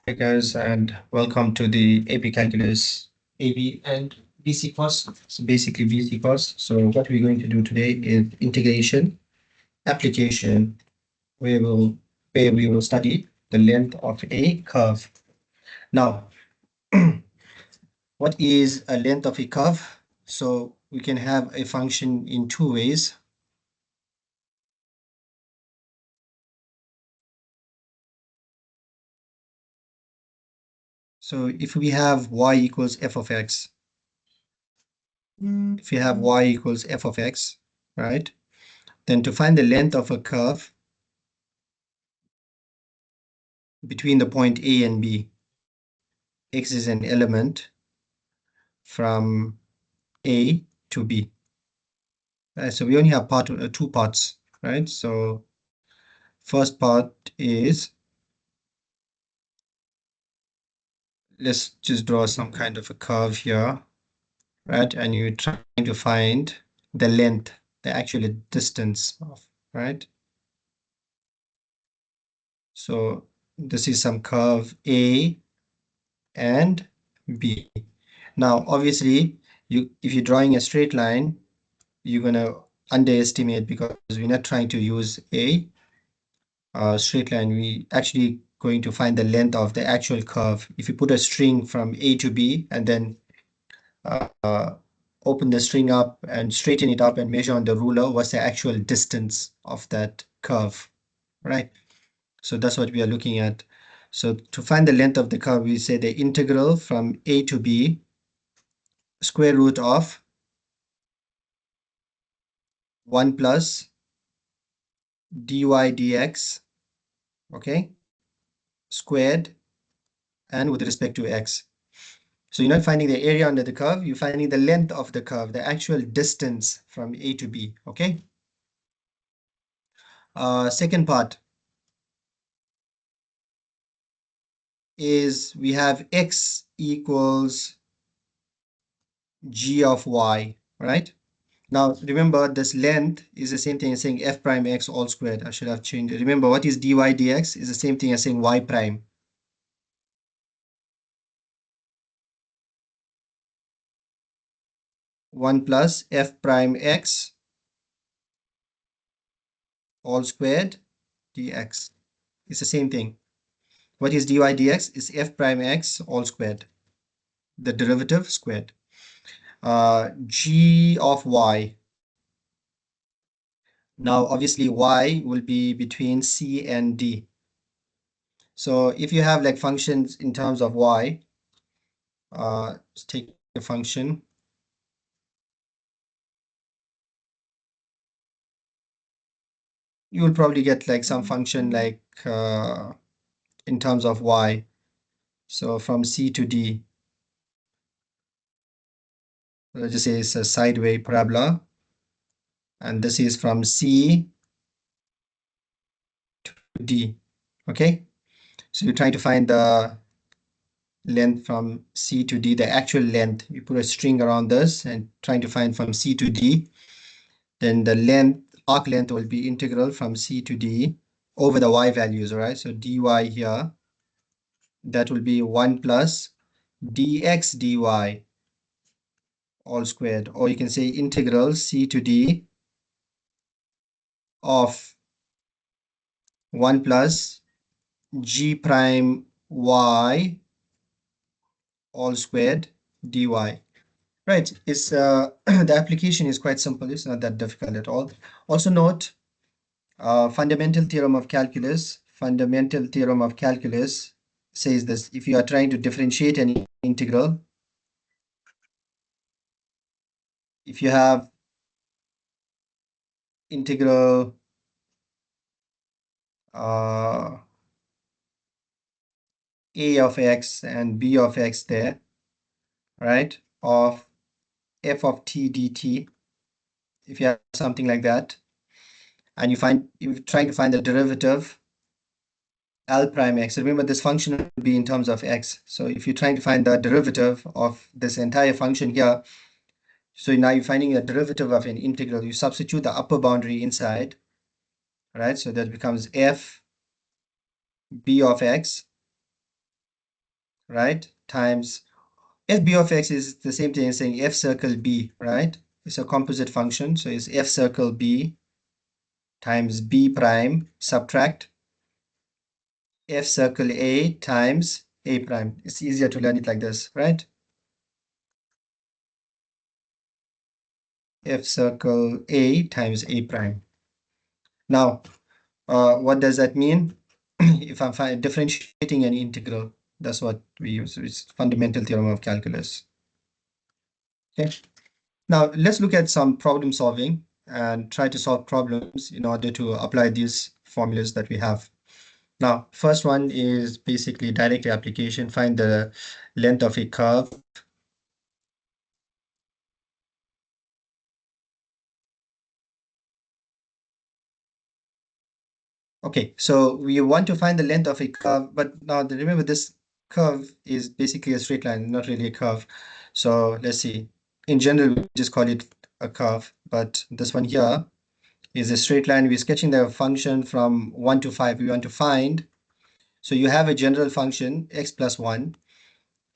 Hey guys, and welcome to the AP Calculus AB and BC course. So basically BC course. So what we're going to do today is integration application, where we will study the length of a curve. Now, what is a length of a curve? So we can have a function in two ways. So if we have y equals f of x, if we have y equals f of x, right? Then to find the length of a curve between the point A and B, x is an element from A to B. So we only have two parts, right? So first part is, let's just draw some kind of a curve here, right? And you're trying to find the length, the actual distance of, right? So this is some curve A and B. Now, obviously, if you're drawing a straight line, you're gonna underestimate because we're not trying to use a straight line. We actually going to find the length of the actual curve. If you put a string from A to B and then uh, open the string up and straighten it up and measure on the ruler, what's the actual distance of that curve, right? So that's what we are looking at. So to find the length of the curve, we say the integral from A to B, square root of 1 plus dy dx, okay, squared, and with respect to x. So you're not finding the area under the curve, you're finding the length of the curve, the actual distance from A to B, okay? Second part is we have x equals g of y, right? Now remember, this length is the same thing as saying f prime x all squared. I should have changed it. Remember, what is dy dx is the same thing as saying y prime. One plus f prime x all squared dx. It's the same thing. What is dy dx? Is f prime x all squared, the derivative squared. G of y. Now, obviously, y will be between c and d. So if you have like functions in terms of y, let's take a function. You will probably get like some function like in terms of y. So from c to d, let's just say it's a sideways parabola. And this is from c to d, okay? So you're trying to find the length from C to D, the actual length. You put a string around this and trying to find from C to D. Then the length, arc length will be integral from C to D over the y values, right? So dy here, that will be 1 plus dx dy all squared. Or you can say integral C to D of 1 plus g prime y all squared dy. Right, it's the application is quite simple. It's not that difficult at all. Also note, fundamental theorem of calculus. Fundamental theorem of calculus says this: if you are trying to differentiate an integral, if you have integral a of x and b of x there, right, of f of t dt, if you have something like that, and you're trying to find the derivative L prime x. Remember, this function will be in terms of x. So if you're trying to find the derivative of this entire function here, so now you're finding the derivative of an integral, you substitute the upper boundary inside, right? So that becomes f b of x right? Times fb of x is the same thing as saying f circle b, right? It's a composite function, so it's f circle b times b prime subtract f circle a times a prime. It's easier to learn it like this, right? F circle a times a prime. Now, what does that mean? If I'm differentiating an integral, that's what we use. It's fundamental theorem of calculus. Okay. Now let's look at some problem solving and try to solve problems in order to apply these formulas that we have. Now, first one is basically direct application. Find the length of a curve. Okay, so we want to find the length of a curve, but now remember this curve is basically a straight line, not really a curve. So let's see. In general, we just call it a curve, but this one here is a straight line. We're sketching the function from 1 to 5. We want to find. So you have a general function, x plus 1.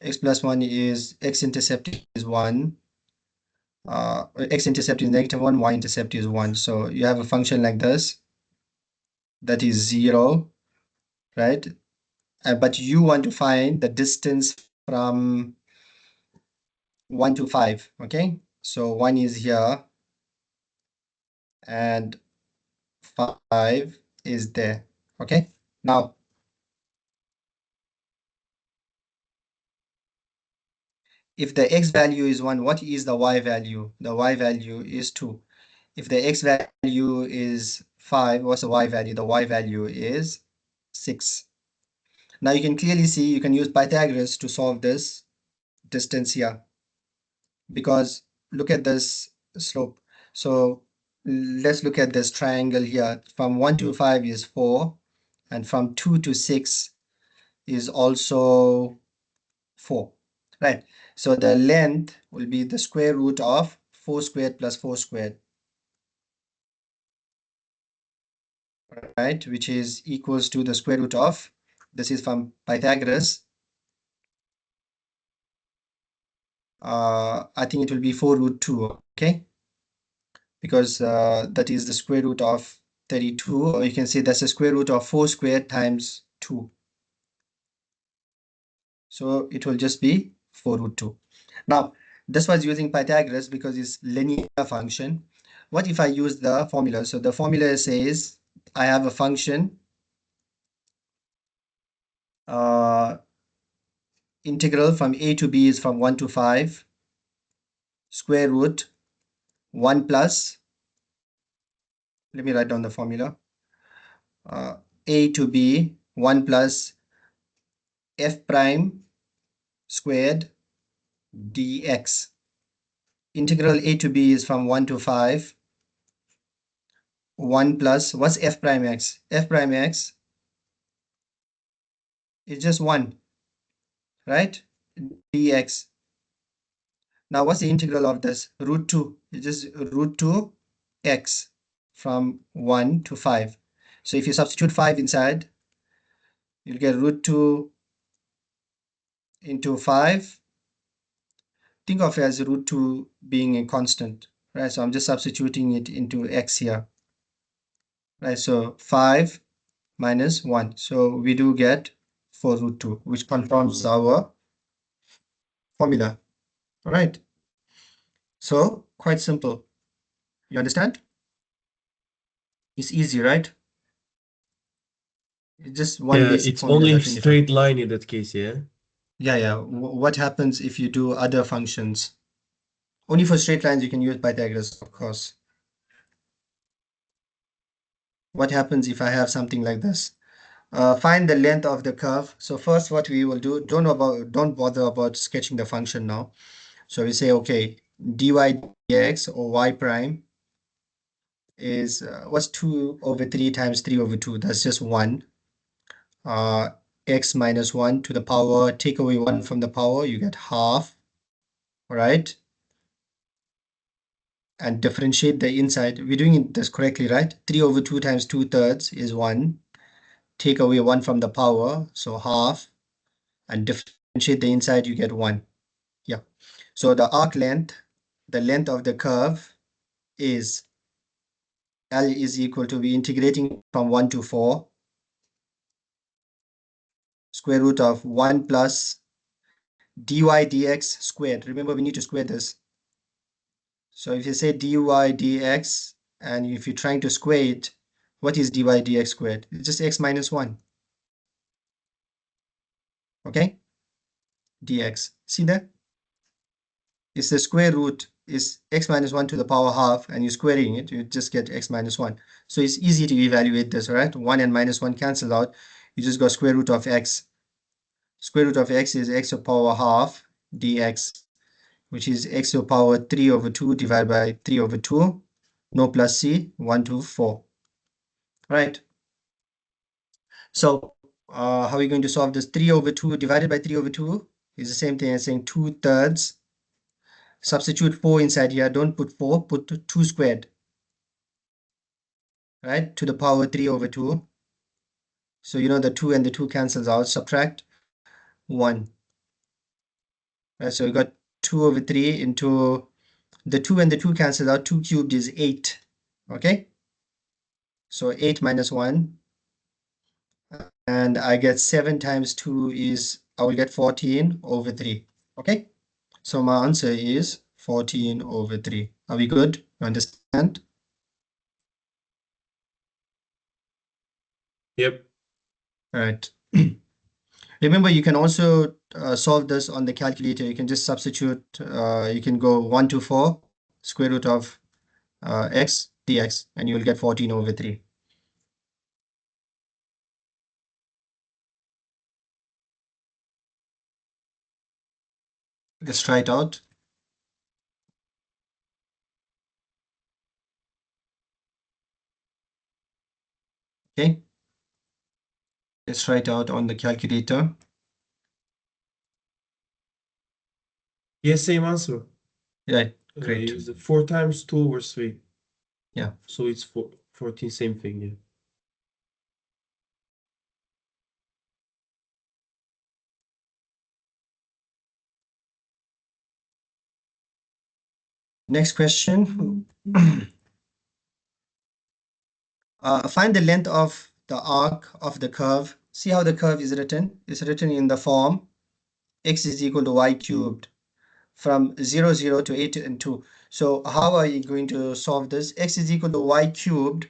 X plus 1 is x-intercept is 1. X-intercept is -1, y-intercept is 1. So you have a function like this that is 0, right? But you want to find the distance from 1 to 5, okay? So 1 is here and 5 is there, okay? Now, if the x value is 1, what is the y value? The y value is 2. If the x value is 5, what's the y value? The y value is 6. Now you can clearly see you can use Pythagoras to solve this distance here, because look at this slope. So let's look at this triangle here. From 1 to 5 is 4, and from 2 to 6 is also 4, right? So the length will be the square root of 4 squared plus 4 squared, right? Which is equals to the square root of, this is from Pythagoras. I think it will be 4 root 2, okay? Because that is the square root of 32, or you can say that's the square root of 4 squared times 2. So it will just be 4 root 2. Now, this was using Pythagoras because it's linear function. What if I use the formula? So the formula says I have a function integral from a to b is from 1 to 5, square root 1 plus, let me write down the formula, a to b 1 plus f prime squared dx. Integral a to b is from 1 to 5, 1 plus, what's f prime x? F prime x is just 1, right? Dx. Now what's the integral of this? Root 2. It's just root 2 x from 1 to 5. So if you substitute 5 inside, you'll get root 2 into 5. Think of it as root 2 being a constant, right? So I'm just substituting it into x here, right? So 5 minus 1. So we do get 4 root 2, which confirms our formula. All right. So quite simple. You understand? It's easy, right? It's just one Yeah, basic it's formula only that we need to. straight line in that case, yeah? Yeah, yeah. What happens if you do other functions? Only for straight lines you can use Pythagoras, of course. What happens if I have something like this? Find the length of the curve. So first what we will do, don't bother about sketching the function now. So we say, okay, dy dx or y prime is what's 2 over 3 times 3 over 2? That's just 1. Uh, x minus 1 to the power, take away 1 from the power, you get half, right? And differentiate the inside. We're doing this correctly, right? 3 over 2 times 2/3 is 1. Take away 1 from the power, so half, and differentiate differentiate the inside, you get 1. Yeah. So the arc length, the length of the curve is L is equal to, be integrating from 1 to 4, square root of 1 plus dy dx squared. Remember, we need to square this. So if you say dy dx, and if you're trying to square it, what is dy dx squared? It's just x minus 1. Okay? Dx. See that? It's the square root is x minus 1 to the power half, and you're squaring it, you just get x minus 1. So it's easy to evaluate this, right? 1 and minus 1 cancel out. You just got square root of x. Square root of x is x to the power half dx, which is x to the power 3 over 2 divided by 3 over 2. No plus c, 1 to 4. Right? So how are we going to solve this? 3 over 2 divided by 3 over 2 is the same thing as saying 2/3. Substitute 4 inside here. Don't put 4, put 2 squared. Right? To the power 3 over 2. So you know the 2 and the 2 cancels out. Subtract 1. Right? So we got 2 over 3 into the 2 and the 2 cancels out. 2 cubed is 8. Okay? So 8 minus 1. And I get 7 times 2 is, I will get 14 over 3. Okay? So my answer is 14 over 3. Are we good? You understand? Yep. All right. Remember, you can also solve this on the calculator. You can just substitute, you can go 1 to 4, square root of x dx, and you will get 14 over 3. Let's try it out. Okay. Let's try it out on the calculator. Yes, same answer. Yeah, great. Use 4 times 2 over 3. Yeah. So it's 14, same thing. Yeah. Next question. Find the length of the arc of the curve. See how the curve is written? It's written in the form x is equal to y cubed from 0, 0 to 8 and 2. So how are you going to solve this? X is equal to y cubed,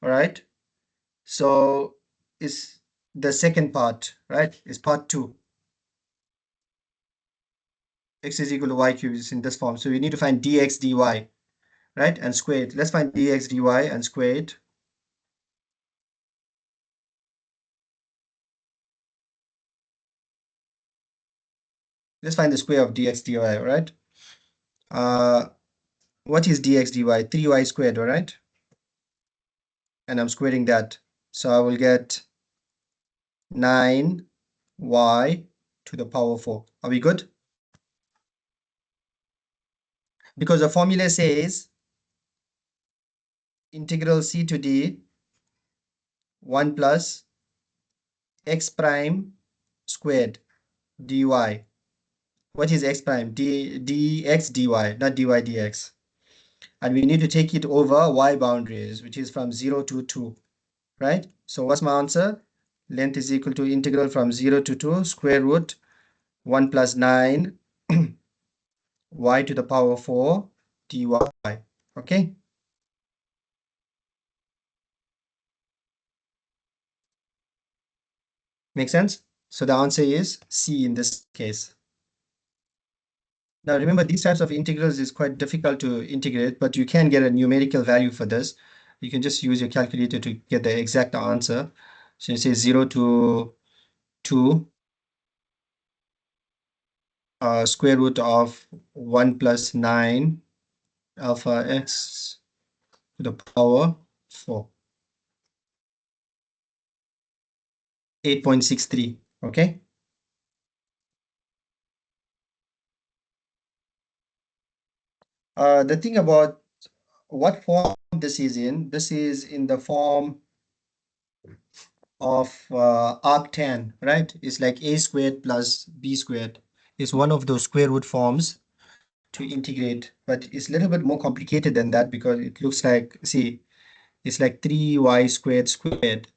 all right? So it's the second part, right? It's part 2. X is equal to y cubed is in this form. So we need to find dx dy, right? And square it. Let's find dx dy and square it. Let's find the square of dx dy, right? What is dx dy? 3y squared, all right? And I'm squaring that. So I will get 9y to the power 4. Are we good? Because the formula says integral c to d 1 plus x prime squared dy. What is x prime? Dx dy, not dy dx. And we need to take it over y boundaries, which is from 0 to 2, right? So what's my answer? Length is equal to integral from 0 to 2 square root 1 plus 9 y to the power 4 dy. Okay? Make sense? So the answer is C in this case. Now remember, these types of integrals is quite difficult to integrate, but you can get a numerical value for this. You can just use your calculator to get the exact answer. So you say 0 to 2 square root of 1 plus 9 alpha x to the power 4. 8.63, okay? The thing about what form this is in the form of arctan, right? It's like a squared plus b squared. It's one of those square root forms to integrate, but it's a little bit more complicated than that because it looks like, see, it's like 3y squared squared.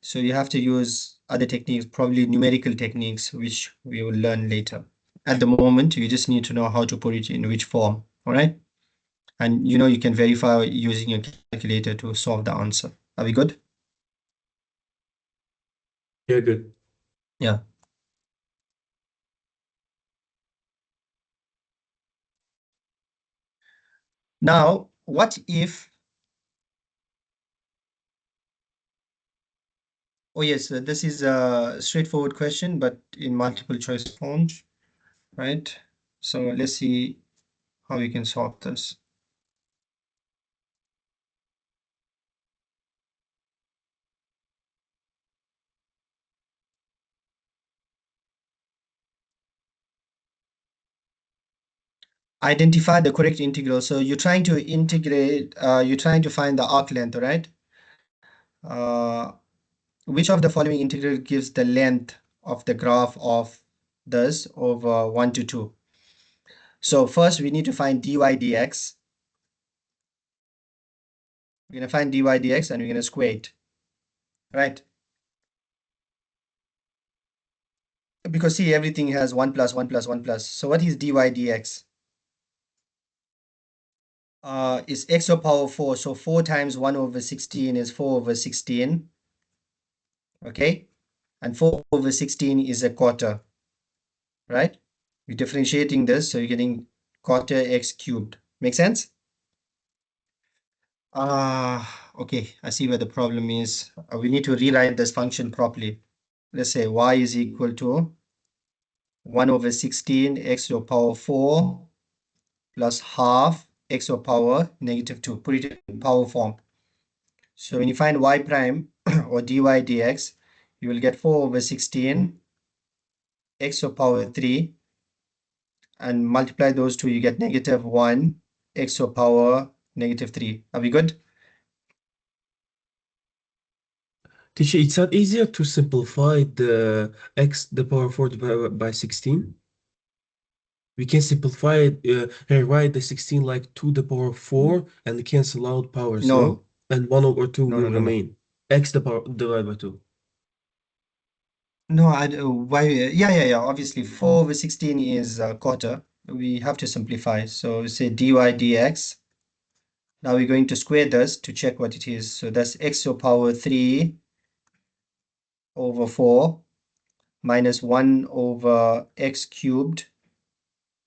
So you have to use other techniques, probably numerical techniques, which we will learn later. At the moment, you just need to know how to put it in which form, all right? And you know you can verify using a calculator to solve the answer. Are we good? Yeah, good. Yeah. Now, what if, oh yes, this is a straightforward question, but in multiple choice forms, right? So let's see how we can solve this. Identify the correct integral. So you're trying to integrate, you're trying to find the arc length, right? Uh, which of the following integral gives the length of the graph of this over 1 to 2? So first we need to find dy dx. We're going to find dy dx and we're going to square it, right? Because see, everything has 1 plus 1 plus 1 plus. So what is dy dx? Is x to the power 4. So 4 times 1 over 16 is 4 over 16. Okay. And 4 over 16 is a quarter, right? We're differentiating this. So you're getting quarter x cubed. Make sense? Okay. I see where the problem is. We need to rewrite this function properly. Let's say y is equal to 1 over 16 x to the power 4 plus half x to the power negative 2. Put it in power form. So when you find y prime or dy dx, you will get 4 over 16 x to the power 3 and multiply those two, you get negative 1 x to the power negative 3. Are we good? Teacher, it's not easier to simplify the x the power 4 by 16? We can simplify it, and write the 16 like 2 the power 4 and cancel out powers, no? No, And 1 over 2 no, will no, no, no. remain. X the power divided by 2. No, why? Yeah, yeah, yeah. Obviously, 4 over 16 is a quarter. We have to simplify. So we say dy dx. Now we're going to square this to check what it is. So that's x to the power 3 over 4 minus 1 over x cubed.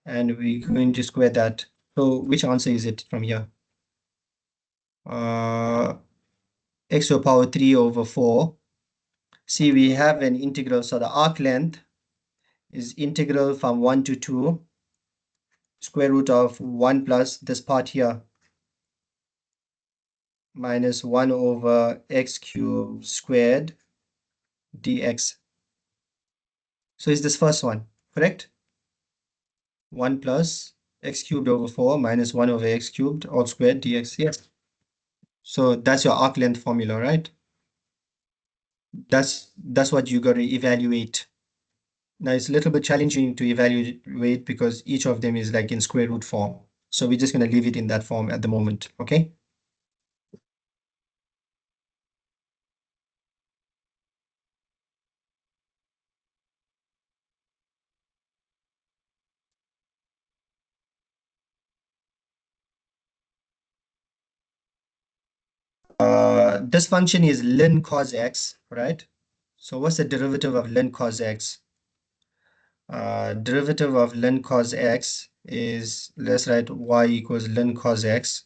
And we're going to square that. So which answer is it from here? Uh, x to the power 3 over 4. See, we have an integral. So the arc length is integral from 1 to 2, square root of 1 plus this part here, minus 1 over x cubed squared dx. So is this first one, correct? 1 plus x cubed over 4 minus 1 over x cubed all squared dx. Yes. So that's your arc length formula, right? That's what you got to evaluate. Now it's a little bit challenging to evaluate because each of them is like in square root form. So we're just going to leave it in that form at the moment, okay? This function is ln cos x, right? So what's the derivative of ln cos x? Derivative of ln cos x is, let's write y equals ln cos x.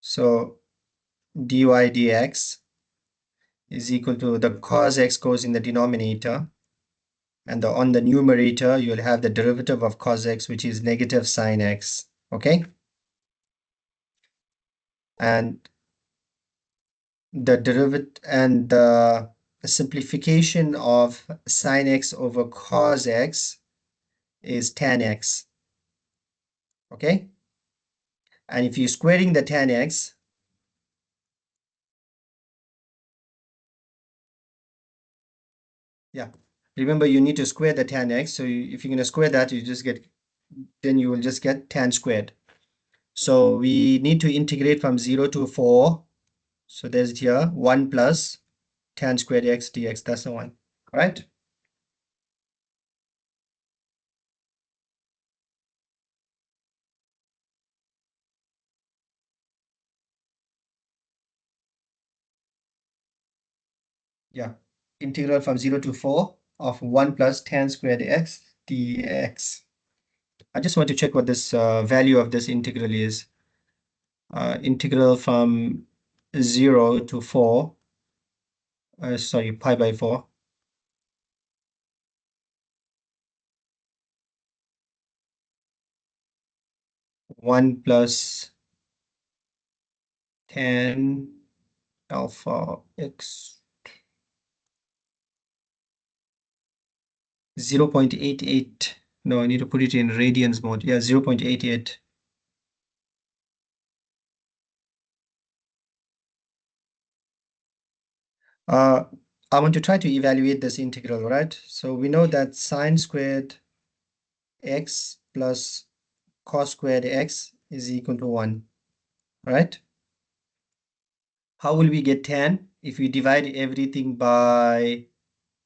So dy dx is equal to the cos x goes in the denominator, and on the numerator you'll have the derivative of cos x, which is negative sine x, okay? And the derivative and the simplification of sine x over cos x is tan x, okay? And if you're squaring the tan x, Yeah. Remember, you need to square the tan x. So if you're going to square that, then you will just get tan squared. So we need to integrate from 0 to 4. So there's here 1 plus tan squared x dx. That's the one, right? Yeah. Integral from 0 to 4 of 1 plus tan squared x dx. I just want to check what this value of this integral is. Integral from 0 to 4, sorry, pi by 4. 1 plus tan alpha x 0.88. No, I need to put it in radians mode. Yeah, 0.88. Uh, I want to try to evaluate this integral, right? So we know that sine squared x plus cos squared x is equal to 1, right? How will we get tan? If we divide everything by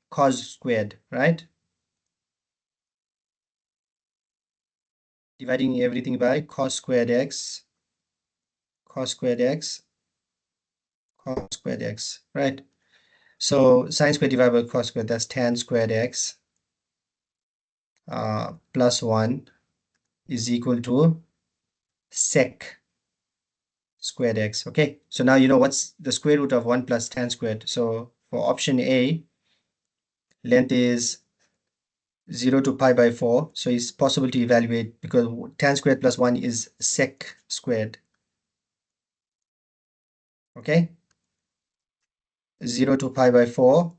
cos squared, right? Dividing everything by cos squared x, cos squared x, cos squared x, right? So sine squared divided by cos squared, that's tan squared x plus 1 is equal to sec squared x. Okay, so now you know what's the square root of 1 plus tan squared. So for option A, length is 0 to pi by 4. So it's possible to evaluate because tan squared plus 1 is sec squared. Okay, 0 to pi by 4.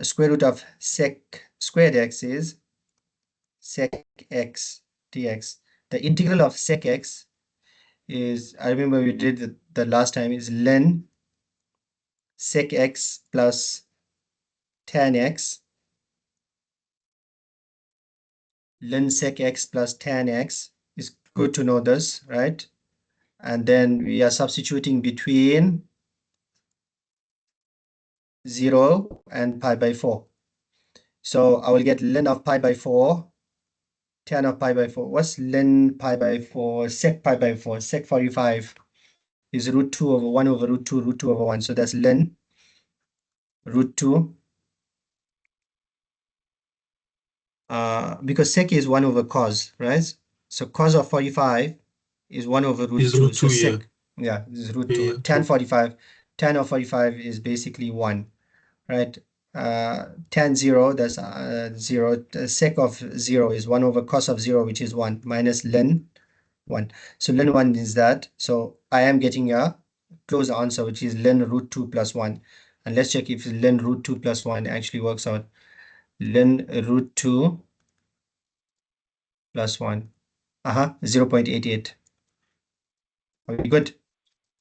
Square root of sec squared x is sec x dx. The integral of sec x is, I remember we did the last time, is len sec x plus tan x, len sec x plus tan x. Is good to know this, right? And then we are substituting between 0 and pi by 4. So I will get len of pi by 4, tan of pi by 4. What's len pi by 4? Sec pi by 4, sec 45 is root 2 over 1 over root 2, root 2 over 1. So that's len root 2. Because sec is 1 over cos, right? So cos of 45 is 1 over root Is 2. root So 2, yeah. sec, yeah, this is root Yeah, 2. yeah, Tan true. 45, tan of 45 is basically 1, right? Tan 0, that's 0. Sec of 0 is 1 over cos of 0, which is 1, minus len 1. So len 1 is that. So I am getting a close answer, which is len root 2 plus 1. And let's check if len root 2 plus 1 actually works out. Len root 2 plus 1. 0.88. Are we good?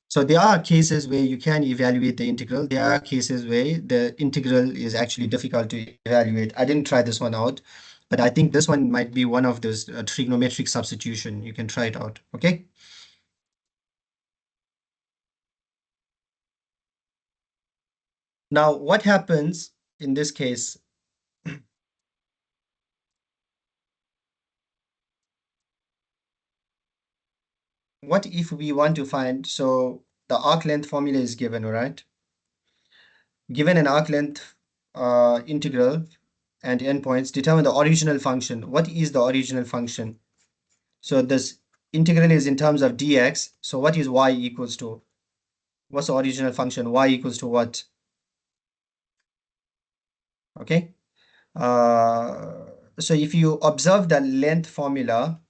So there are cases where you can evaluate the integral. There are cases where the integral is actually difficult to evaluate. I didn't try this one out, but I think this one might be one of those trigonometric substitution. You can try it out. Okay. Now, what happens in this case? What if we want to find, so the arc length formula is given, all right? Given an arc length integral and endpoints, determine the original function. What is the original function? So this integral is in terms of dx. So what is y equals to? What's the original function? Y equals to what? Okay. So if you observe the length formula,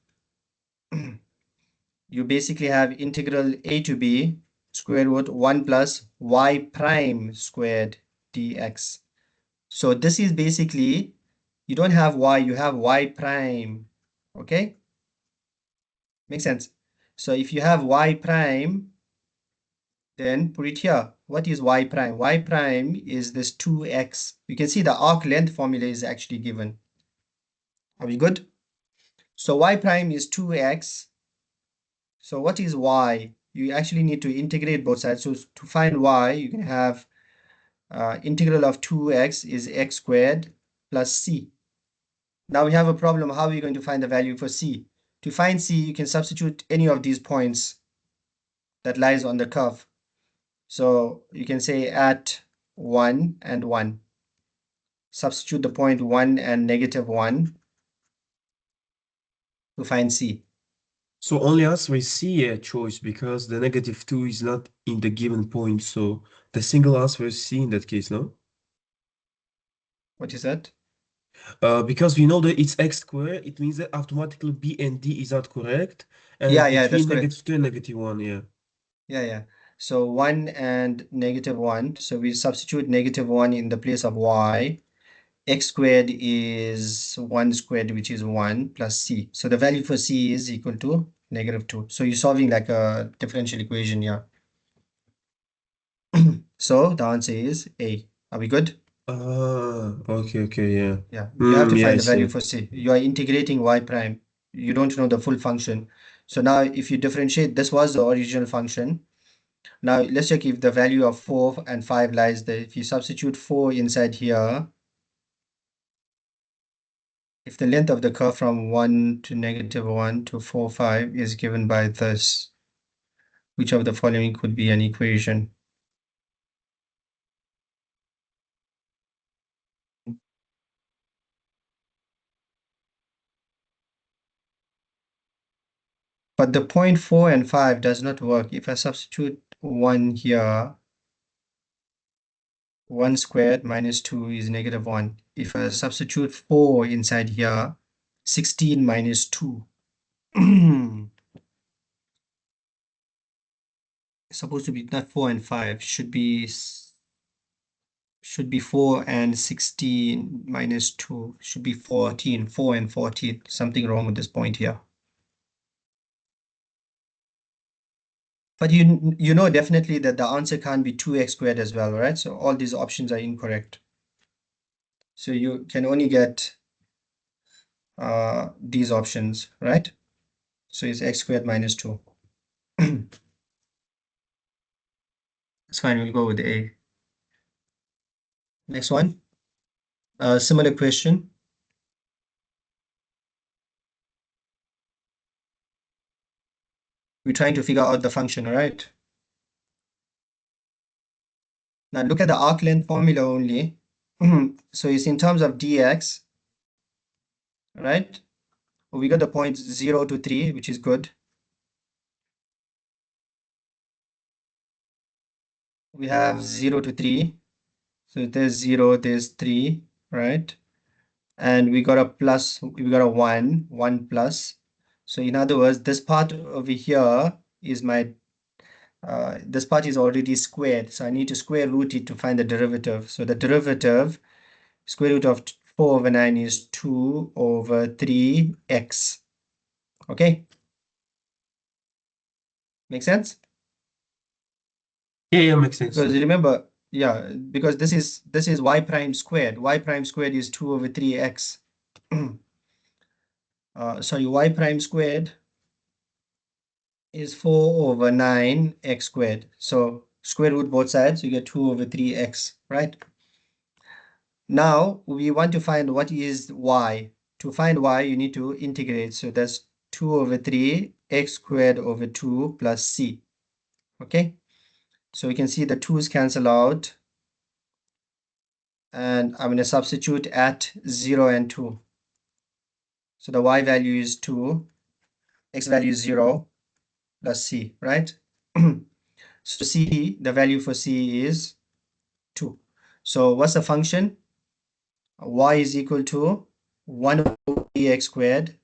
you basically have integral a to b square root 1 plus y prime squared dx. So this is basically, you don't have y, you have y prime. Okay. Makes sense. So if you have y prime, then put it here. What is y prime? Y prime is this 2x. You can see the arc length formula is actually given. Are we good? So y prime is 2x. So what is y? You actually need to integrate both sides. So to find y, you can have integral of 2x is x squared plus c. Now we have a problem. How are we going to find the value for c? To find c, you can substitute any of these points that lies on the curve. So you can say at 1 and 1. Substitute the point 1 and -1 to find c. So only answer is C choice because the -2 is not in the given point. So the single answer is C in that case, no? What is that? Because we know that it's x squared, it means that automatically B and D is not correct. Yeah, And yeah, that's between correct. -2 and -1, yeah. Yeah, yeah. So 1 and -1. So we substitute -1 in the place of y. X squared is 1 squared, which is 1 plus c. So the value for c is equal to -2. So you're solving like a differential equation here. So the answer is A. Are we good? Okay, okay, yeah. Yeah, you have to Yeah, I find the value see. for c. You are integrating y prime. You don't know the full function. So now if you differentiate, this was the original function. Now let's check if the value of 4 and 5 lies there. If you substitute 4 inside here, if the length of the curve from 1 to -1 to 4, 5 is given by this, which of the following could be an equation? But the point 4 and 5 does not work. If I substitute 1 here, 1 squared minus 2 is -1. If I substitute 4 inside here, 16 minus 2. Supposed to be not 4 and 5, should be 4 and 16 minus 2, should be 14, 4 and 14. Something wrong with this point here. But you know definitely that the answer can't be 2x squared as well, right? So all these options are incorrect. So you can only get these options, right? So it's x squared minus 2. That's fine, we'll go with A. Next one, similar question. We're trying to figure out the function, all right? Now look at the arc length formula only. So it's in terms of dx, right? We got the points 0 to 3, which is good. We have 0 to 3. So there's 0, there's 3, right? And we got a plus, we got a 1 plus. So in other words, this part over here is this part is already squared. So I need to square root it to find the derivative. So the derivative, square root of 4 over 9 is 2 over 3x. Okay, make sense? Yeah, yeah, makes sense. Because remember, yeah, because this is y prime squared. Y prime squared is 2 over 3x. Sorry, y prime squared is 4 over 9x squared. So square root both sides, you get 2 over 3x, right? Now we want to find what is y. To find y, you need to integrate. So that's 2 over 3 x squared over 2 plus c. Okay, so we can see the 2's cancel out. And I'm going to substitute at 0 and 2. So the y value is 2, x value is 0, plus c, right? So c, the value for c is 2. So what's the function? Y is equal to 1 over x squared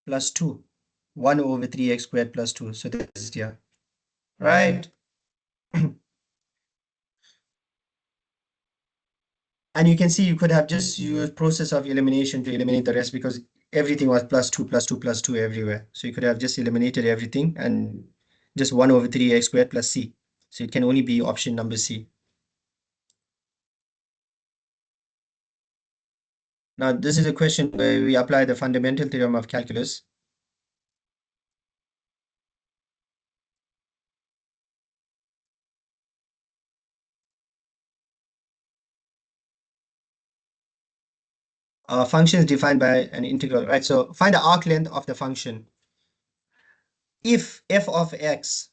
plus 2. 1 over 3x squared plus 2. So this is here, right? And you can see you could have just used process of elimination to eliminate the rest because everything was plus 2, plus 2, plus 2 everywhere. So you could have just eliminated everything and just 1 over 3x squared plus c. So it can only be option number C. Now, this is a question where we apply the fundamental theorem of calculus. Our function is defined by an integral, right? So find the arc length of the function. If f of x,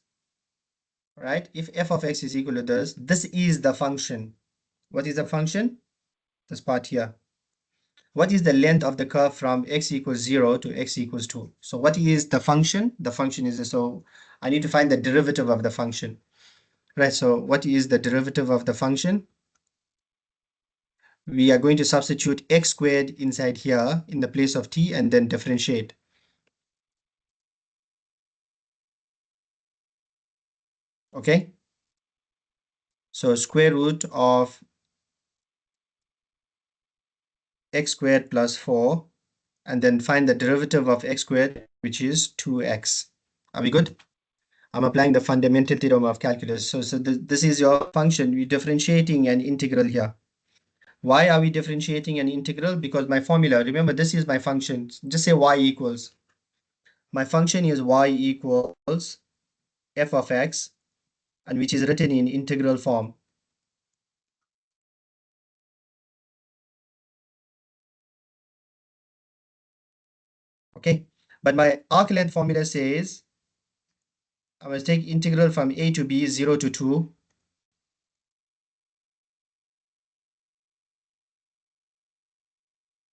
right? If f of x is equal to this is the function. What is the function? This part here. What is the length of the curve from x equals 0 to x equals 2? So what is the function? The function is, so I need to find the derivative of the function, right? So what is the derivative of the function? We are going to substitute x squared inside here in the place of t and then differentiate. Okay? So square root of x squared plus 4, and then find the derivative of x squared, which is 2x. Are we good? I'm applying the fundamental theorem of calculus. So this is your function. We're differentiating an integral here. Why are we differentiating an integral? Because my formula, remember, this is my function. Just say y equals. My function is y equals f of x, and which is written in integral form. Okay, but my arc length formula says I must take integral from a to b, 0 to 2.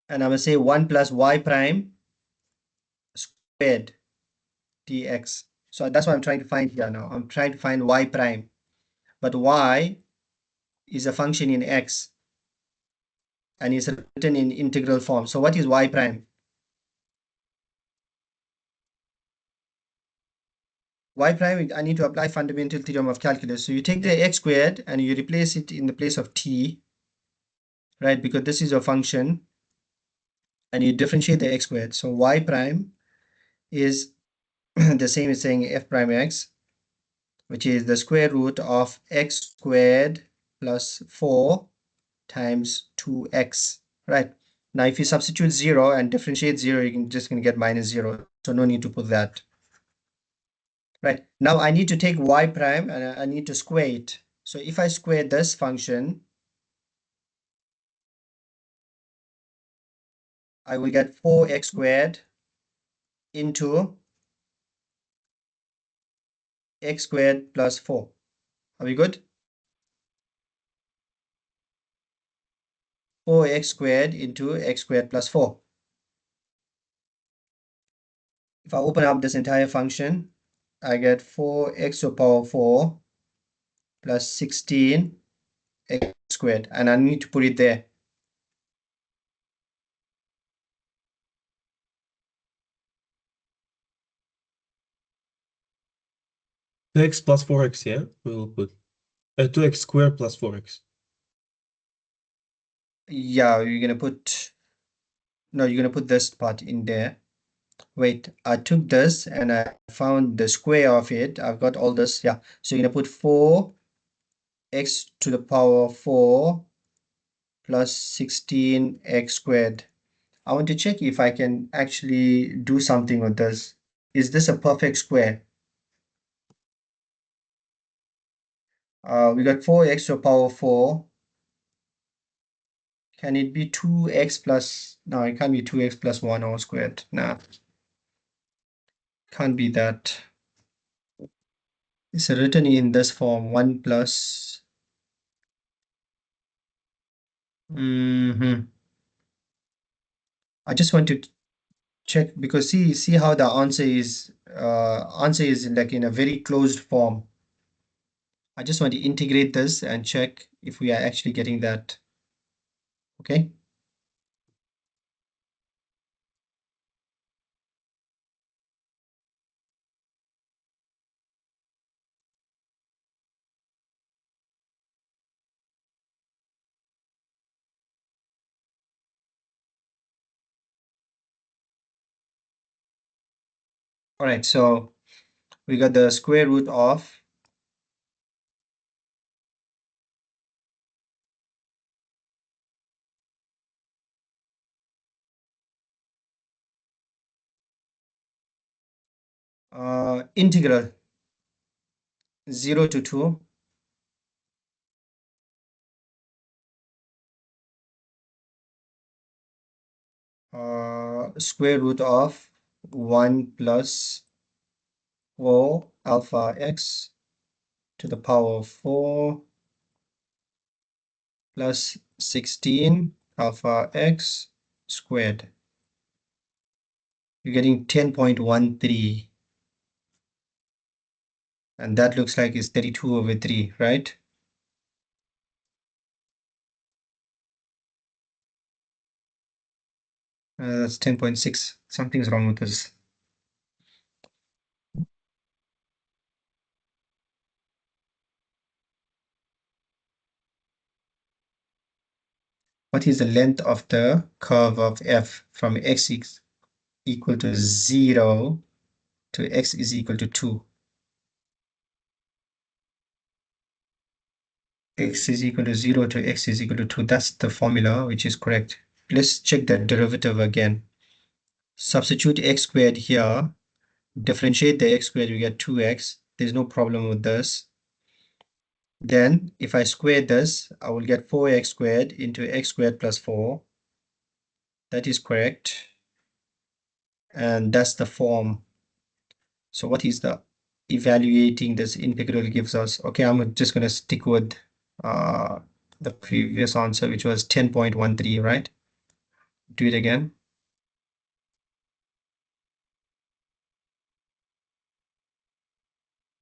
And I must say 1 plus y prime squared dx. So that's what I'm trying to find here now. I'm trying to find y prime. But y is a function in x and is written in integral form. So what is y prime? Y prime, I need to apply fundamental theorem of calculus. So you take the x squared and you replace it in the place of t, right? Because this is a function, and you differentiate the x squared. So y prime is the same as saying f prime x, which is the square root of x squared plus 4 times 2x, right? Now, if you substitute 0 and differentiate 0, you can just going to get minus 0. So no need to put that. Right. Now I need to take y prime and I need to square it. So if I square this function, I will get 4x squared into x squared plus 4. Are we good? 4x squared into x squared plus 4. If I open up this entire function, I get 4x to the power 4 plus 16 x squared, and I need to put it there. X plus 4x, yeah? We'll put 2x squared plus 4x. Yeah, you're gonna put, no, you're gonna put this part in there. Wait, I took this and I found the square of it. I've got all this, yeah. So you're gonna put 4x to the power 4 plus 16x squared. I want to check if I can actually do something with this. Is this a perfect square? We got 4x to the power 4. Can it be 2x plus, no, it can't be 2x plus 1 all squared. Nah, can't be that. It's written in this form, 1 plus. I just want to check because see how the answer is like in a very closed form. I just want to integrate this and check if we are actually getting that. Okay. All right, so we got the square root of integral 0 to 2 square root of 1 plus 4 alpha x to the power of 4 plus 16 alpha x squared. You're getting 10.13, and that looks like it's 32 over 3, right? That's 10.6. Something's wrong with this. What is the length of the curve of f from x is equal to 0 to x is equal to 2? X is equal to 0 to x is equal to 2. That's the formula, which is correct. Let's check the derivative again. Substitute x squared here. Differentiate the x squared, you get 2x. There's no problem with this. Then, if I square this, I will get 4x squared into x squared plus 4. That is correct. And that's the form. So what is the evaluating this integral gives us? Okay, I'm just going to stick with uh, the previous answer, which was 10.13, right? Do it again.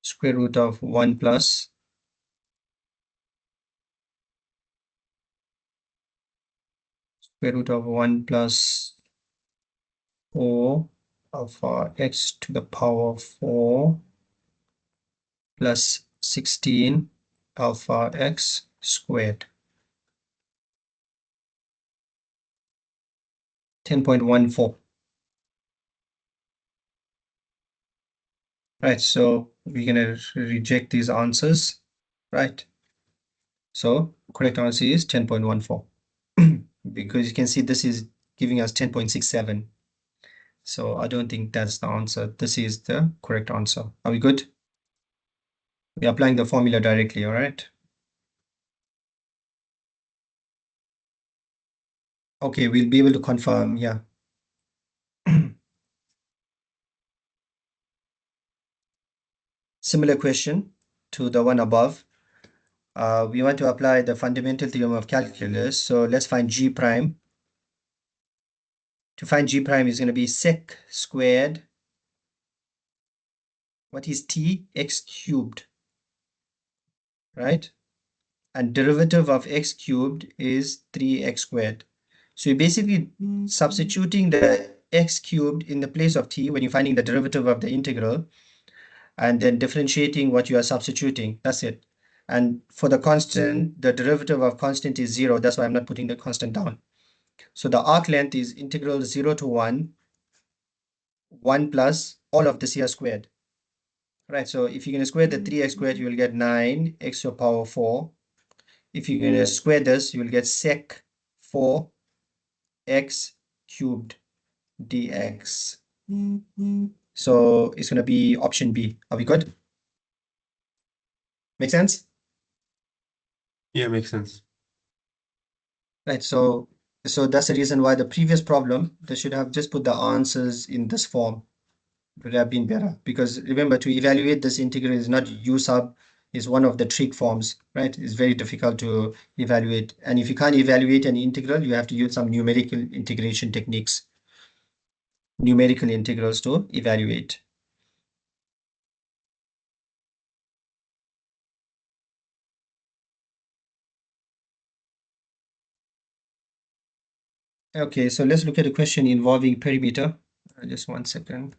Square root of 1 plus square root of 1 plus 4 alpha x to the power of 4 plus 16 alpha x squared. 10.14. Right, so we're going to reject these answers, right? So correct answer is 10.14 because you can see this is giving us 10.67. So I don't think that's the answer. This is the correct answer. Are we good? We're applying the formula directly, all right? Okay, we'll be able to confirm, yeah. Similar question to the one above. We want to apply the fundamental theorem of calculus. So let's find g prime. To find g prime is going to be sec squared. What is t? X cubed, right? And derivative of x cubed is 3x squared. So you're basically substituting the x cubed in the place of t when you're finding the derivative of the integral, and then differentiating what you are substituting. That's it. And for the constant, the derivative of constant is 0. That's why I'm not putting the constant down. So the arc length is integral 0 to 1 plus all of this here squared. Right, so if you're going to square the 3x squared, you will get 9x to the power 4. If you're going to square this, you will get sec 4x cubed dx. So it's going to be option B. Are we good? Make sense? Yeah, makes sense. Right, so that's the reason why the previous problem, they should have just put the answers in this form. It would have been better, because remember, to evaluate this integral is not u sub, is one of the trig forms, right? It's very difficult to evaluate. And if you can't evaluate an integral, you have to use some numerical integration techniques, numerical integrals to evaluate. Okay, so let's look at a question involving perimeter. Just 1 second.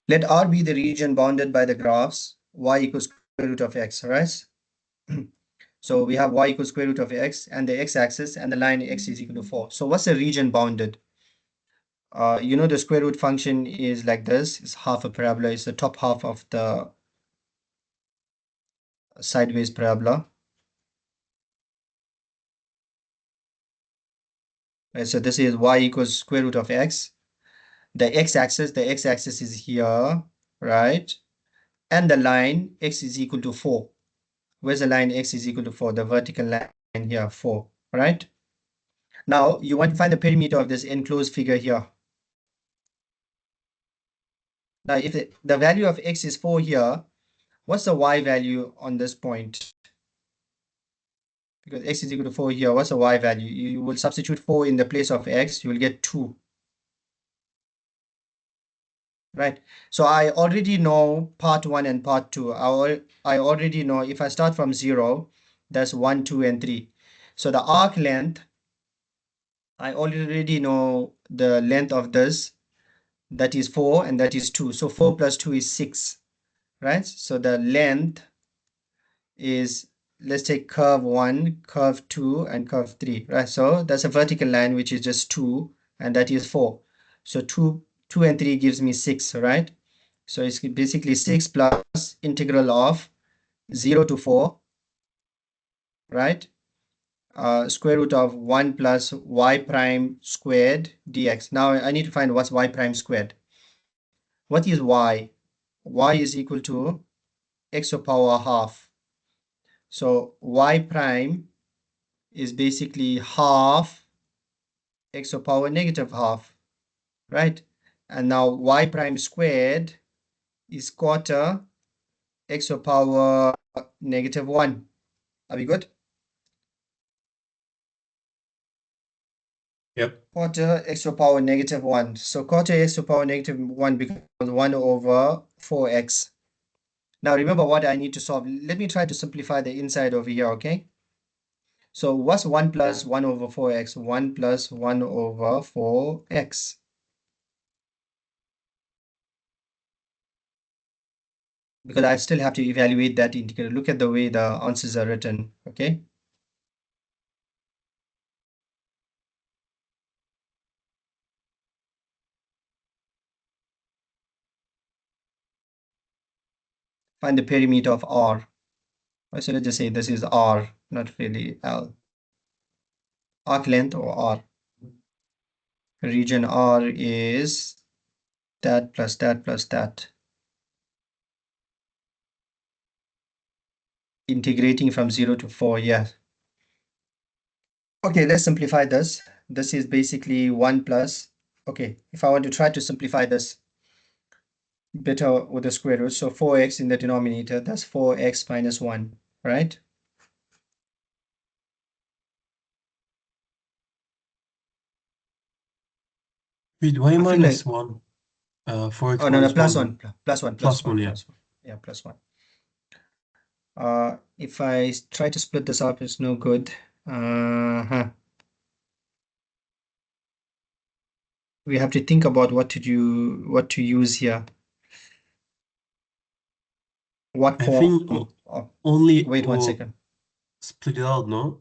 Let R be the region bounded by the graphs y equals square root of x, right? So we have y equals square root of x and the x-axis and the line x is equal to 4. So what's the region bounded? You know the square root function is like this. It's half a parabola. It's the top half of the sideways parabola. Right, so this is y equals square root of x. The x-axis is here, right? And the line x is equal to 4. Where's the line x is equal to 4? The vertical line here, 4, right? Now you want to find the perimeter of this enclosed figure here. Now if the value of x is 4 here, what's the y value on this point? Because x is equal to 4 here, what's the y value? You will substitute 4 in the place of x, you will get 2. Right. So I already know part 1 and part 2. I already know if I start from 0, that's 1, 2, and 3. So the arc length, I already know the length of this, that is 4 and that is 2. So 4 plus 2 is 6, right? So the length is, let's take curve 1, curve 2, and curve 3, right? So that's a vertical line, which is just 2, and that is 4. So 2 and 3 gives me 6, right? So it's basically 6 plus integral of 0 to 4, right? Square root of 1 plus y prime squared dx. Now I need to find what's y prime squared. What is y? Y is equal to x to the power half. So y prime is basically half x to the power negative half, right? And now y prime squared is quarter x to the power negative 1. Are we good? Yep. Quarter x to the power negative 1. So quarter x to the power negative 1 becomes 1 over 4x. Now remember what I need to solve. Let me try to simplify the inside over here, okay? So what's 1 plus 1 over 4x? 1 plus 1 over 4x. Because I still have to evaluate that integral. Look at the way the answers are written, okay? Find the perimeter of R. So let's just say this is R, not really L. Arc length or R. Region R is that plus that plus that. Integrating from 0 to 4, yeah. Okay, let's simplify this. This is basically 1 plus, okay, if I want to try to simplify this better with the square root, so 4x in the denominator, that's 4x minus 1, right? Wait, why I feel minus like, 1? 4x oh no, no, minus plus 1. 1, plus 1, plus Plus 1, 1, yeah. plus 1. Yeah, plus 1. If I try to split this up, it's no good. We have to think about what to do, what to use here. What I form think of, only wait 1 second. split it out, no?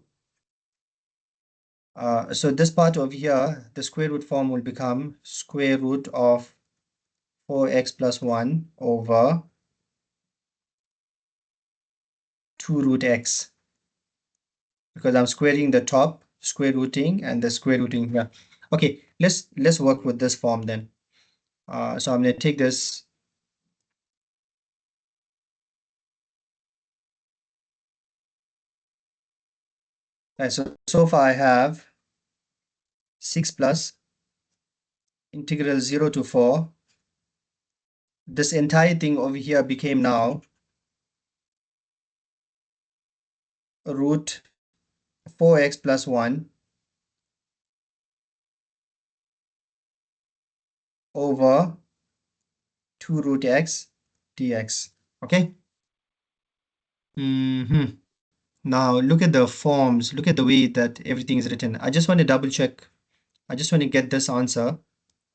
So this part over here, the square root form will become square root of 4x plus 1 over 2 root x. Because I'm squaring the top, square rooting, and the square rooting here. Okay, let's work with this form then. So I'm going to take this. So far I have 6 plus integral 0 to 4. This entire thing over here became now root 4x plus 1 over 2 root x dx. Okay. Now look at the forms. Look at the way that everything is written. I just want to double check. I just want to get this answer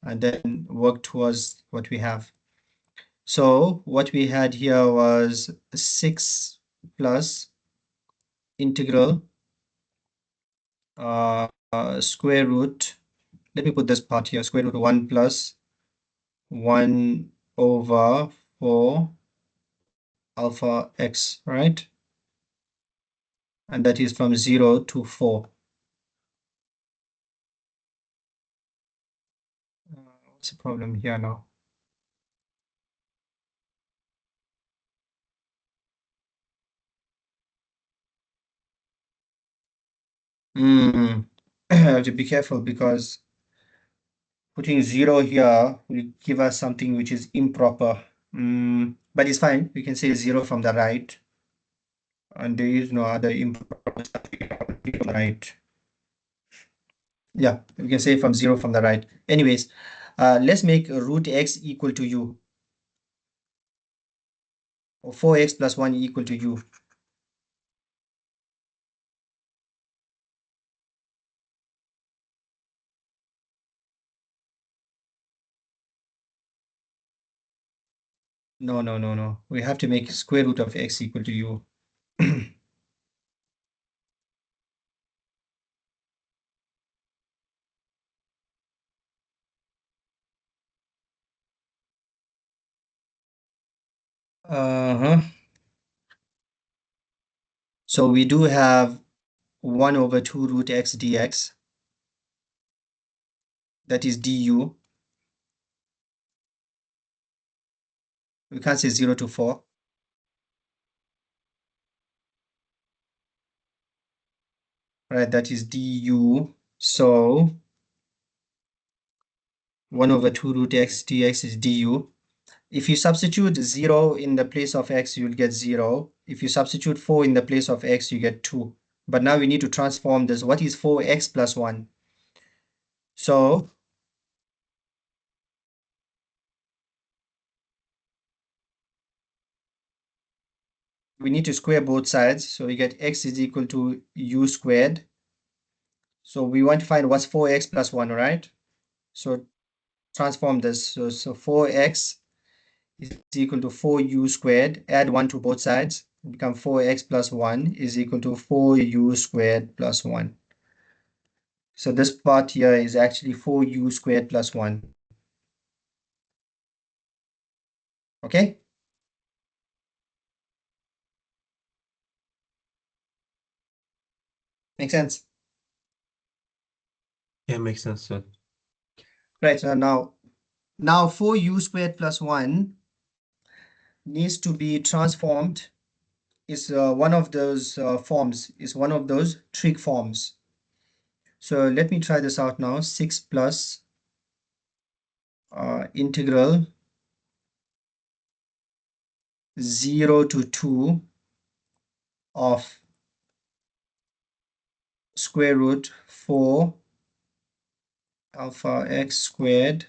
and then work towards what we have. So what we had here was 6 plus integral square root. Let me put this part here, square root 1 plus 1 over 4 alpha x, right? And that is from 0 to 4. What's the problem here now? I have to be careful because putting 0 here will give us something which is improper. But it's fine. We can say 0 from the right. And there is no other improper stuff from the right. Yeah, we can say from 0 from the right. Anyways, let's make root x equal to u, or 4x plus 1 equal to u. No, no, no, no. We have to make square root of x equal to u. Uh-huh. So we do have 1 over 2 root x dx. That is du. We can't say 0 to 4. Right, that is du. So 1 over 2 root x dx is du. If you substitute 0 in the place of x, you'll get 0. If you substitute 4 in the place of x, you get 2. But now we need to transform this. What is 4x plus 1? So we need to square both sides. So we get x is equal to u squared. So we want to find what's 4x plus 1, right? So transform this. So 4x is equal to 4u squared. Add 1 to both sides. Become 4x plus 1 is equal to 4u squared plus 1. So this part here is actually 4u squared plus 1. Okay? Make sense? Yeah, makes sense, sir. Right, so now 4u squared plus 1 needs to be transformed. Is one of those forms, is one of those trig forms. So let me try this out now. 6 plus integral 0 to 2 of square root 4 alpha x squared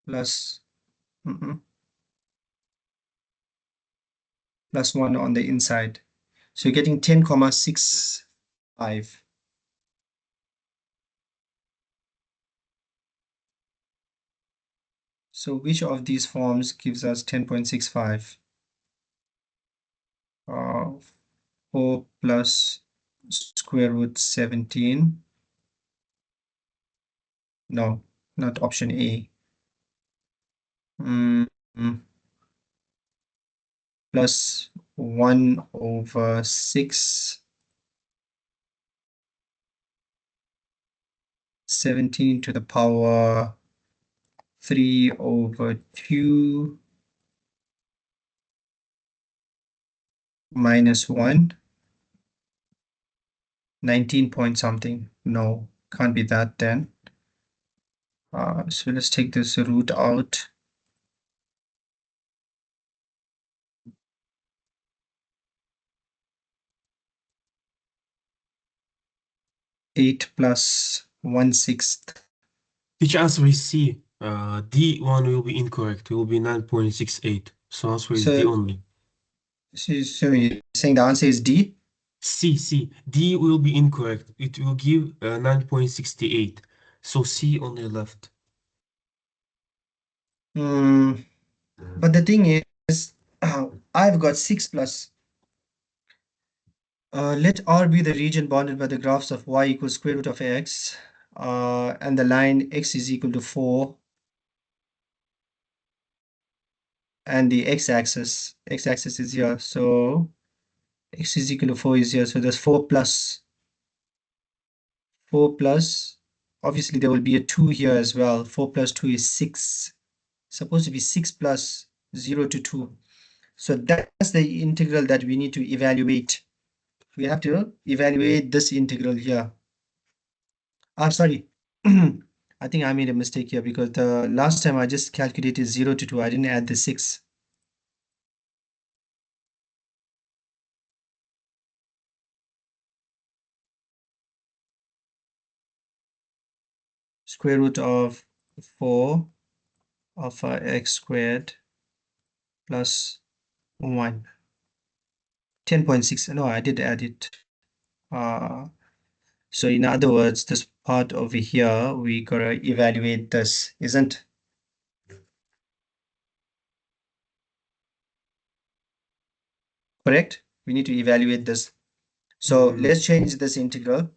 plus plus 1 on the inside. So you're getting 10,65. So which of these forms gives us 10.65? 4 plus square root 17. No, not option A. Mm, Plus 1 over 6. 17 to the power 3 over 2 minus 1. 19 point something. No, can't be that then. So let's take this root out. 8 plus 1/6. Which answer is C? D1 will be incorrect. It will be 9.68. So answer is D So, only. so you're saying the answer is D? C. D will be incorrect. It will give 9.68. So C on the left. Hmm. But the thing is, I've got 6 plus. Let R be the region bounded by the graphs of y equals square root of x, and the line x is equal to 4, and the x-axis is here. So x is equal to 4 is here. So there's 4 plus, obviously there will be a 2 here as well. 4 plus 2 is 6. Supposed to be 6 plus 0 to 2. So that's the integral that we need to evaluate. We have to evaluate this integral here. I'm sorry. I think I made a mistake here because the last time I just calculated 0 to 2. I didn't add the 6. Square root of 4 alpha x squared plus 1. 10.6. No, I did add it. So in other words, this part over here, we gotta evaluate this, isn't correct? We need to evaluate this. So let's change this integral.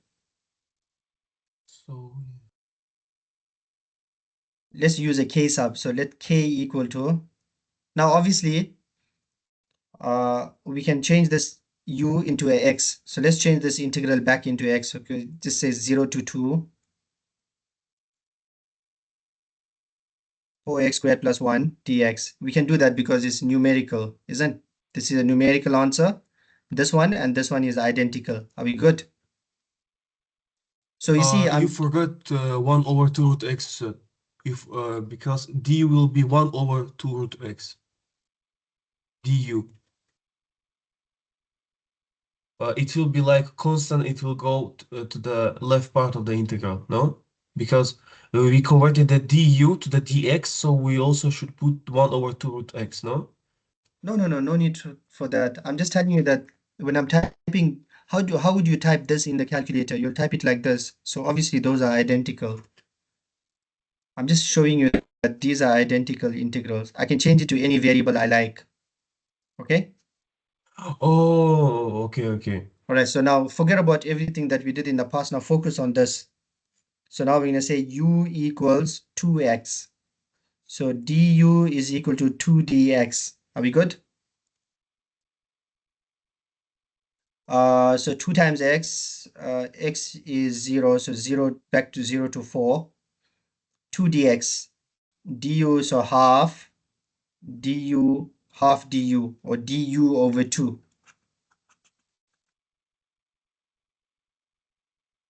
So Let's use a k sub. So let k equal to, now obviously, we can change this u into a x. So let's change this integral back into x. Okay, just say 0 to 2, 4x squared plus 1 dx. We can do that because it's numerical, isn't? This is a numerical answer. This one and this one is identical. Are we good? So you see, you forgot 1 over 2 root x, if because d will be 1 over 2 root x du. It will be like constant, it will go to the left part of the integral, no? Because we converted the du to the dx, so we also should put 1 over 2 root x, no? no need for that. I'm just telling you that when I'm typing, how would you type this in the calculator? You'll type it like this. So obviously those are identical. I'm just showing you that these are identical integrals. I can change it to any variable I like. Okay? Oh, okay, okay. All right, so now forget about everything that we did in the past. Now focus on this. So now we're going to say u equals 2x. So du is equal to 2 dx. Are we good? So 2 times x, x is 0, so 0 back to 0 to 4. 2 dx, du, so half, half du, or du over 2.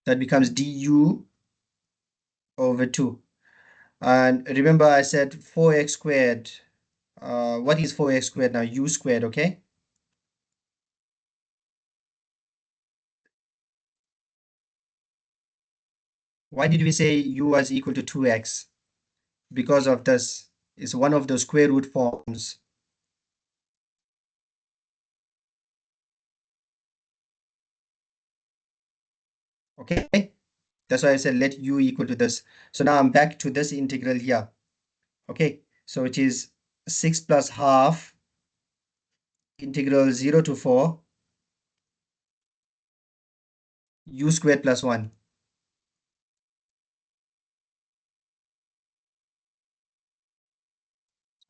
That becomes du over 2. And remember I said 4x squared. What is 4x squared now? U squared, okay? Why did we say u was equal to 2x? Because of this. It's one of the square root forms. Okay? That's why I said let u equal to this. So now I'm back to this integral here. Okay? So it is 6 plus half integral 0 to 4 u squared plus 1.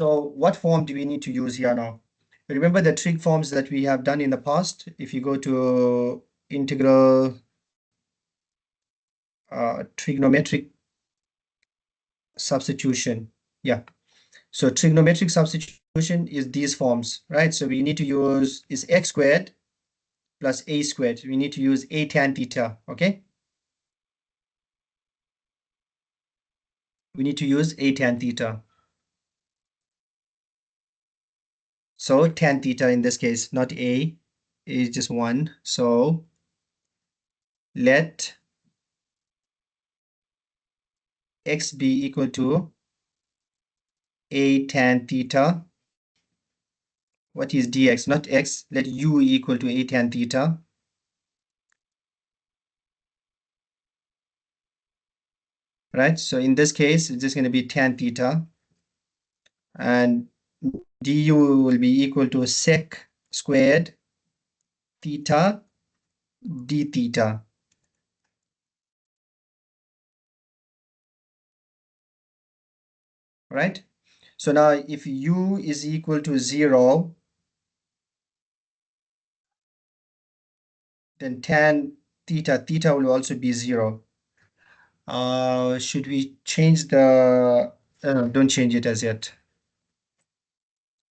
So what form do we need to use here now? Remember the trig forms that we have done in the past? If you go to integral trigonometric substitution. Yeah. So trigonometric substitution is these forms, right? So we need to use is x squared plus a squared. We need to use a tan theta, okay? We need to use a tan theta. So tan theta in this case, not a, is just 1. So let x be equal to a tan theta. What is dx? Not x. Let u equal to a tan theta. Right? So in this case, it's just going to be tan theta. And du will be equal to sec squared theta d theta. Right? So now if u is equal to 0, then tan theta will also be 0. Should we change the, don't change it as yet.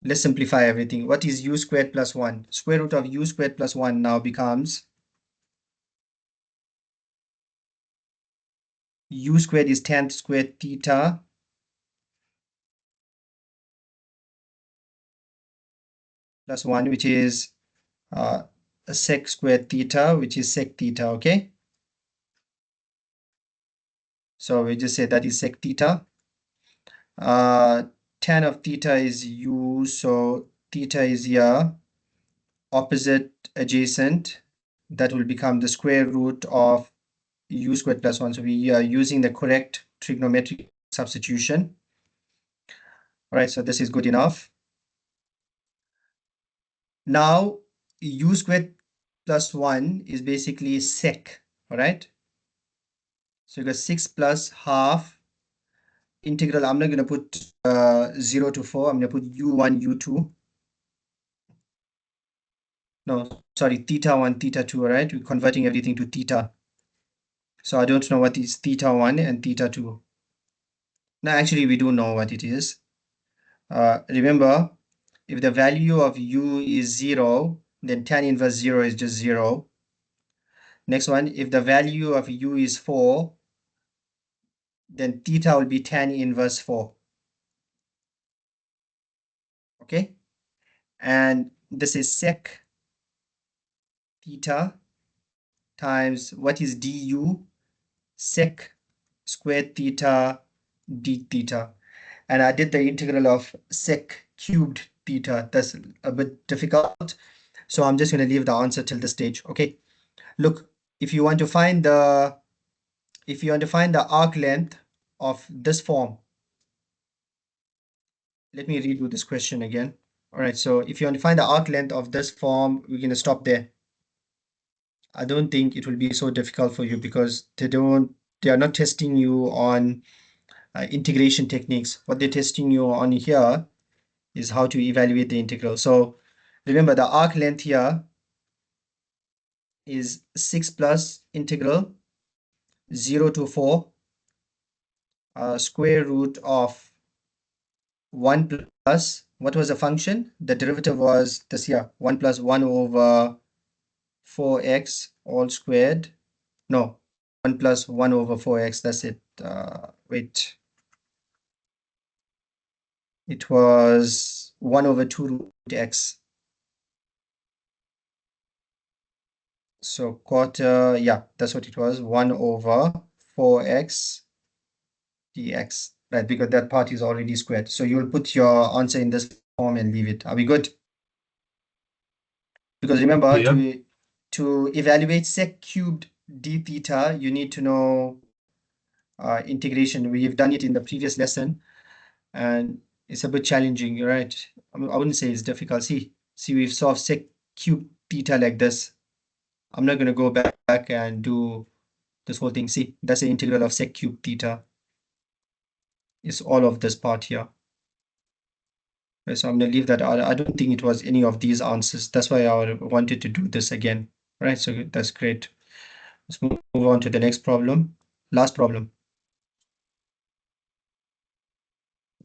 Let's simplify everything. What is u squared plus 1? Square root of u squared plus 1 now becomes u squared is tan squared theta plus 1, which is sec squared theta, which is sec theta, okay? So we just say that is sec theta. Tan of theta is u, so theta is here, opposite adjacent, that will become the square root of u squared plus 1. So we are using the correct trigonometric substitution. All right, so this is good enough. Now, u squared plus 1 is basically sec, all right? So you got 6 plus half integral. I'm not going to put 0 to 4. I'm going to put u1, u2. No, sorry, theta 1, theta 2, all right? We're converting everything to theta. So I don't know what is theta 1 and theta 2. No, actually, we do know what it is. Remember, if the value of u is 0, then tan inverse 0 is just 0. Next one, if the value of u is 4, then theta will be tan inverse 4. Okay? And this is sec theta times what is du? Sec squared theta d theta. And I did the integral of sec cubed theta. That's a bit difficult. So I'm just going to leave the answer till this stage. Okay. Look, if you want to find the arc length of this form, let me redo this question again. All right, so if you want to find the arc length of this form, we're going to stop there. I don't think it will be so difficult for you because they are not testing you on integration techniques. What they're testing you on here is how to evaluate the integral. So remember the arc length here is 6 plus integral 0 to 4 square root of 1 plus, what was the function? The derivative was this here, 1 plus 1 over 4x all squared. No, 1 plus 1 over 4x, that's it. Wait. It was 1 over 2 root x. So quarter, yeah, that's what it was, 1 over 4x dx, right? Because that part is already squared. So you'll put your answer in this form and leave it. Are we good? Because remember, Yeah. to evaluate sec cubed d theta, you need to know integration. We've done it in the previous lesson, and it's a bit challenging, right? I wouldn't say it's difficult. See, we've solved sec cubed theta like this. I'm not going to go back and do this whole thing. See, that's the integral of sec cubed theta. It's all of this part here. Right, so I'm going to leave that out. I don't think it was any of these answers. That's why I wanted to do this again. Right, so that's great. Let's move on to the next problem. Last problem.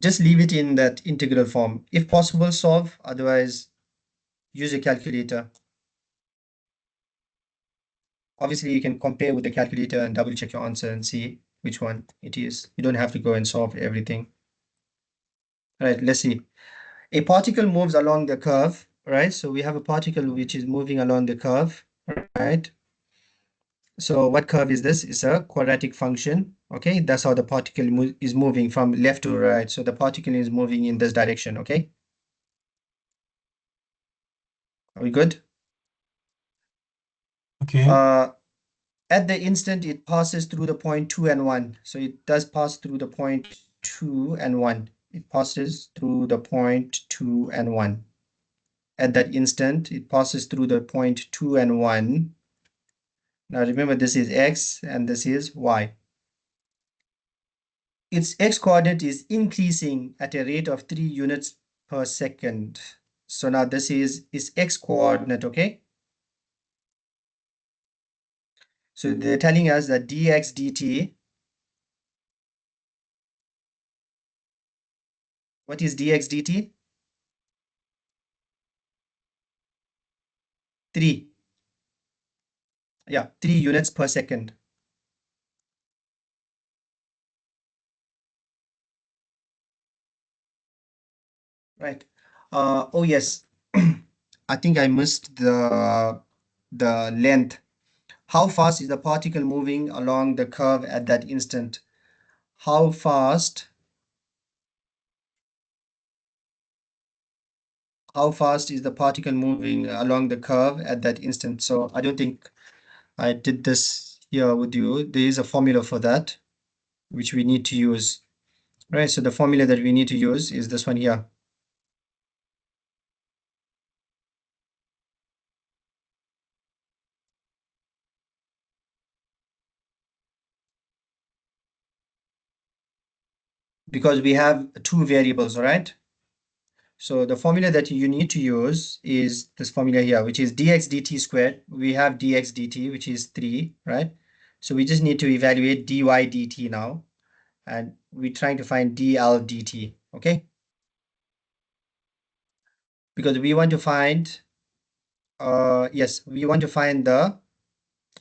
Just leave it in that integral form. If possible, solve. Otherwise, use a calculator. Obviously, you can compare with the calculator and double check your answer and see which one it is. You don't have to go and solve everything. All right, let's see. A particle moves along the curve, right? So we have a particle which is moving along the curve, right? So what curve is this? It's a quadratic function, okay? That's how the particle is moving from left to right. So the particle is moving in this direction, okay? Are we good? Okay. At the instant it passes through the point 2 and 1. So it does pass through the point 2 and 1. it passes through the point 2 and 1. At that instant, it passes through the point 2 and 1. Now remember, this is x and this is y. Its x coordinate is increasing at a rate of 3 units per second. So now this is its x coordinate, okay? So they're telling us that dx dt, what is dx dt? 3. Yeah, 3 units per second. Right. Oh yes, I think I missed the length. How fast is the particle moving along the curve at that instant? How fast is the particle moving along the curve at that instant? So I don't think I did this here with you. There is a formula for that, which we need to use. Right, so the formula that we need to use is this one here. Because we have two variables, all right? So the formula that you need to use is this formula here, which is dx dt squared. We have dx dt, which is 3, right? So we just need to evaluate dy dt now, and we're trying to find dl dt, okay? Because we want to find, yes, we want to find the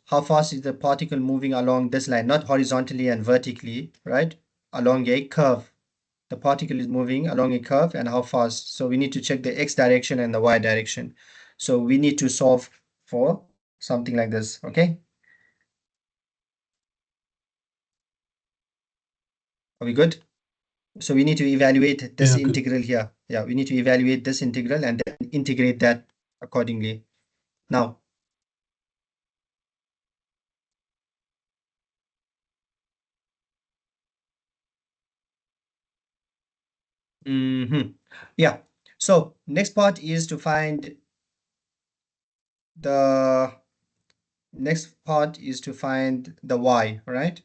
how fast is the particle moving along this line, not horizontally and vertically, right? Along a curve. The particle is moving along a curve and how fast. So we need to check the x direction and the y direction. So we need to solve for something like this, okay? Are we good? So we need to evaluate this Yeah, good. integral here. Yeah, we need to evaluate this integral and then integrate that accordingly. Now, yeah. So next part is to find the the y, right?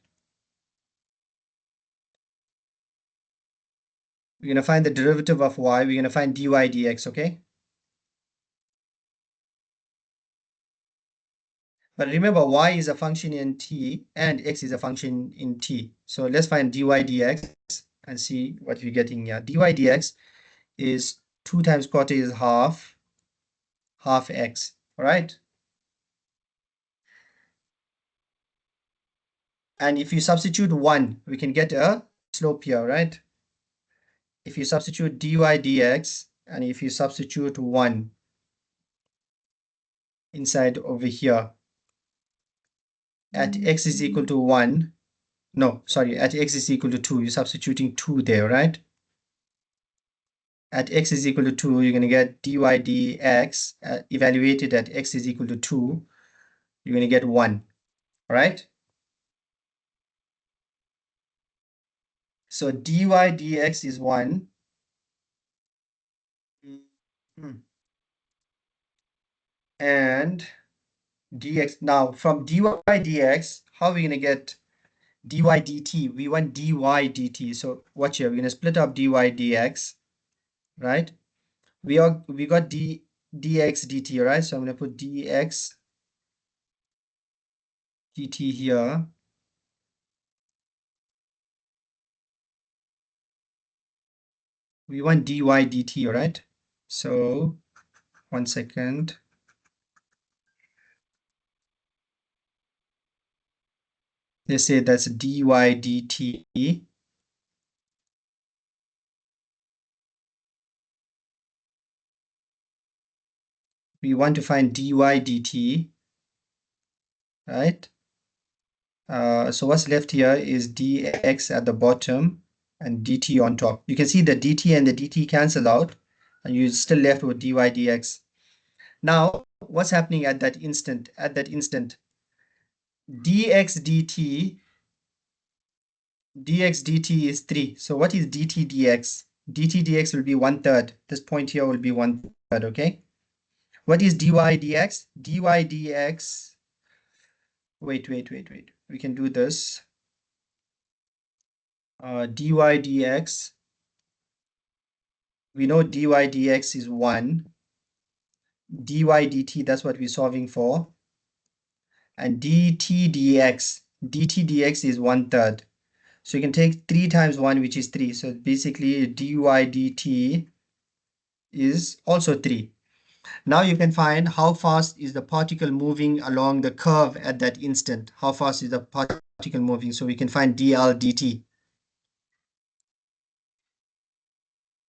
We're going to find the derivative of y. We're going to find dy dx, okay? But remember, y is a function in t and x is a function in t. So let's find dy dx and see what we're getting here. Dy dx is 2 times quarter is half x, all right? And if you substitute 1, we can get a slope here, right? If you substitute dy dx and if you substitute 1 inside over here at x is equal to 1, no, sorry, at x is equal to 2, you're substituting 2 there, right? At x is equal to 2, you're going to get dy dx evaluated at x is equal to 2, you're going to get 1, all right? So dy dx is 1. Mhm. And dx, now from dy dx, how are we going to get dy dt? We want dy dt. So watch here, we're going to split up dy dx, right? We got dx dt, right? So I'm going to put dx dt here. We want dy dt, right? So 1 second. Let's say that's dy dt. We want to find dy dt, right? So what's left here is dx at the bottom and dt on top. You can see the dt and the dt cancel out, and you're still left with dy dx. Now, what's happening at that instant? At that instant, dx dt is 3. So what is dt dx? dt dx will be 1/3. This point here will be 1/3, okay? What is dy dx? dy dx, wait. We can do this. Dy dx, we know dy dx is 1. dy dt, that's what we're solving for. And dt dx is 1/3. So you can take 3 times 1, which is 3. So basically dy dt is also 3. Now you can find how fast is the particle moving along the curve at that instant. How fast is the particle moving? So we can find dl dt.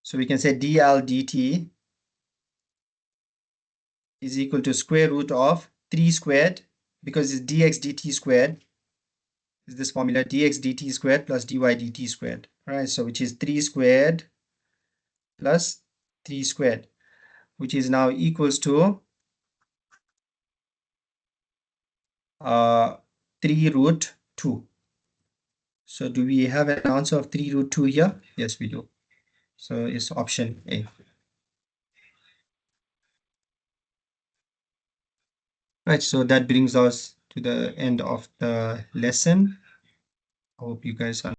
So we can say dl dt is equal to square root of 3 squared, because it's dx dt squared, is this formula, dx dt squared plus dy dt squared. All right, so which is 3 squared plus 3 squared, which is now equals to 3 root 2. So do we have an answer of 3 root 2 here? Yes, we do. So it's option A. Right, so that brings us to the end of the lesson. I hope you guys are